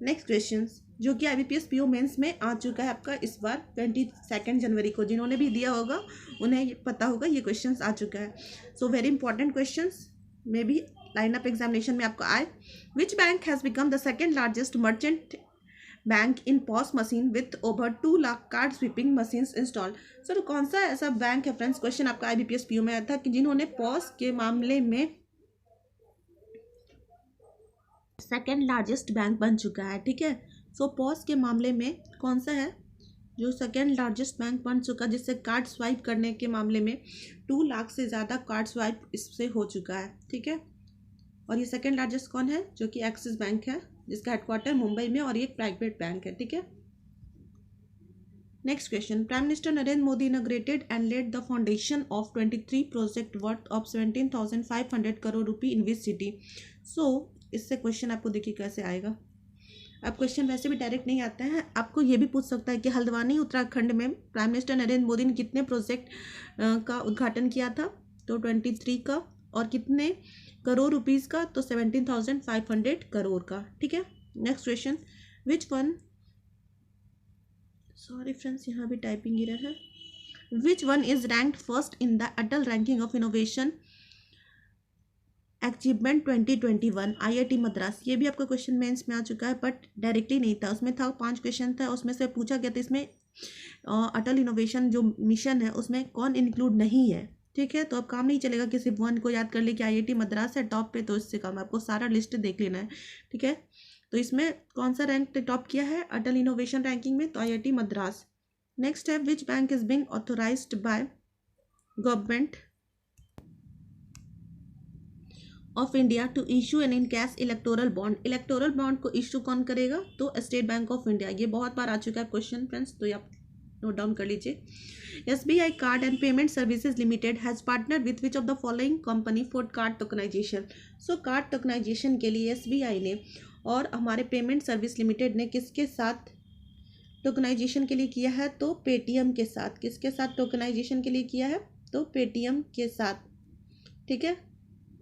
नेक्स्ट क्वेश्चन जो कि IBPS PO मेंस में आ चुका है आपका इस बार 22 जनवरी को, जिन्होंने भी दिया होगा उन्हें पता होगा ये क्वेश्चंस आ चुका है। सो very important questions may be line up examination में आपको आए। Which bank has become the second largest merchant bank in POS machine with over 2 lakh card swiping machines installed? Sir कौन सा ऐसा बैंक है फ्रेंड्स, क्वेश्चन आपका IBPS PO में आया था कि जिन्होंने पॉस के मामले में सेकेंड लार्जेस्ट बैंक बन चुका है। ठीक है। सो पॉस के मामले में कौन सा है जो सेकेंड लार्जेस्ट बैंक बन चुका, जिससे कार्ड स्वाइप करने के मामले में 2 लाख से ज़्यादा कार्ड स्वाइप इससे हो चुका है। ठीक है। और ये सेकेंड लार्जेस्ट कौन है? जो कि एक्सिस बैंक है, जिसका हेडक्वार्टर मुंबई में और ये प्राइवेट बैंक है। ठीक है। Next question, prime minister Narendra Modi inaugurated and laid the foundation of 23 project worth of 17,500 crore rupee in which city? So इससे क्वेश्चन आपको देखिए कैसे आएगा। अब क्वेश्चन वैसे भी डायरेक्ट नहीं आते हैं, आपको ये भी पूछ सकता है कि हल्द्वानी उत्तराखंड में प्राइम मिनिस्टर नरेंद्र मोदी ने कितने प्रोजेक्ट का उद्घाटन किया था? तो 23 का। और कितने करोड़ रुपीस का? तो 17,500 करोड़ का। ठीक है। Next question, which one, sorry friends यहाँ भी टाइपिंग एरर है, which one is ranked first in the Atal ranking of innovation achievement 2021 IIT Madras? ये भी आपका क्वेश्चन मेंस में आ चुका है, बट डायरेक्टली नहीं था, उसमें था 5 क्वेश्चन था, उसमें से पूछा गया था इसमें अटल इनोवेशन जो मिशन है उसमें कौन इंक्लूड नहीं है। ठीक है। तो अब काम नहीं चलेगा कि सिर्फ वन को याद कर ले कि IIT मद्रास है टॉप पे, तो इससे काम आपको सारा लिस्ट देख लेना है। ठीक है। तो इसमें कौन सा रैंक टॉप किया है अटल इनोवेशन रैंकिंग में? तो IIT मद्रास। नेक्स्ट है, which bank is being authorised by government of India to issue an encash electoral bond? Electoral bond को इशू कौन करेगा? तो स्टेट बैंक ऑफ इंडिया। ये बहुत बार आ चुका है क्वेश्चन फ्रेंड्स, तो ये आप नोट डाउन कर लीजिए। SBI card and payment services limited has partner with which of the following company for card tokenisation? So card tokenisation के लिए SBI ने और हमारे पेमेंट सर्विस लिमिटेड ने किसके साथ टोकनाइजेशन के लिए किया है? तो पेटीएम के साथ। किसके साथ टोकनाइजेशन के लिए किया है? तो पेटीएम के साथ। ठीक है।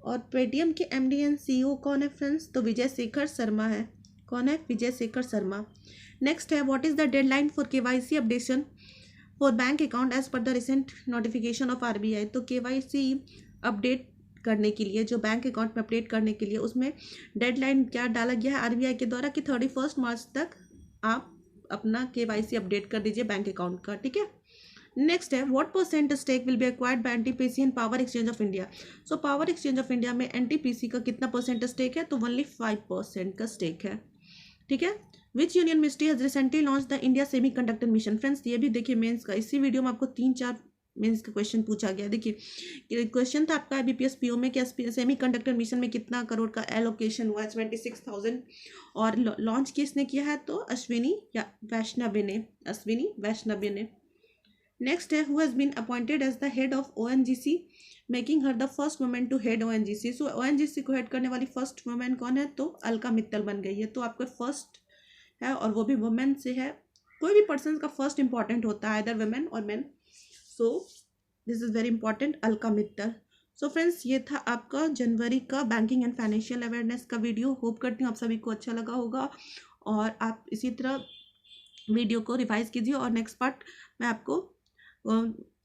और पेटीएम के MD एंड CEO कौन है फ्रेंड्स? तो विजय शेखर शर्मा है। कौन है? विजय शेखर शर्मा। नेक्स्ट है, what is the deadline for KYC updation for bank account as per the recent notification of RBI? तो KYC अपडेट करने के लिए, जो बैंक अकाउंट में अपडेट करने के लिए, उसमें डेडलाइन क्या डाला गया है RBI के द्वारा कि 31 मार्च तक आप अपना KYC अपडेट कर दीजिए बैंक अकाउंट का। ठीक है। नेक्स्ट है, what percent stake will be acquired by NTPC in power exchange of India? So power exchange of India में NTPC का कितना परसेंट स्टेक है? तो ओनली 5% का स्टेक है। ठीक है। विच union ministry has recently launch the India semi conductor mission. Friends ये भी देखिए मेंस का, इसी वीडियो में आपको 3-4 मेंस का क्वेश्चन पूछा गया। देखिए क्वेश्चन था आपका IBPS PO में कि सेमी कंडक्टर मिशन में कितना करोड़ का एलोकेशन हुआ है, 26,000, और लॉन्च किसने किया है, तो अश्विनी वैष्णव ने। नेक्स्ट है, who has been appointed as the head of ONGC, making her the first women to head ONGC। So ONGC को हेड करने वाली फर्स्ट वुमेन कौन है, तो अलका मित्तल बन गई है। तो आपको फर्स्ट है और वो भी वुमेन से है। कोई भी पर्सन का फर्स्ट इंपॉर्टेंट होता है, आइदर वुमेन और man. So this is very important, Alka Mittal. So friends ये था आपका जनवरी का बैंकिंग एंड फाइनेंशियल अवेयरनेस का वीडियो। होप करती हूँ आप सभी को अच्छा लगा होगा, और आप इसी तरह वीडियो को रिवाइज कीजिए, और नेक्स्ट पार्ट मैं आपको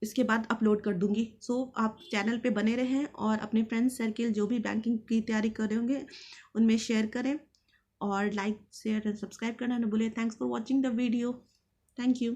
इसके बाद अपलोड कर दूंगी। सो आप चैनल पे बने रहें और अपने फ्रेंड्स सर्किल जो भी बैंकिंग की तैयारी कर रहे होंगे उनमें शेयर करें, और लाइक शेयर एंड सब्सक्राइब करना न भूलें। Thanks for watching the video. Thank you.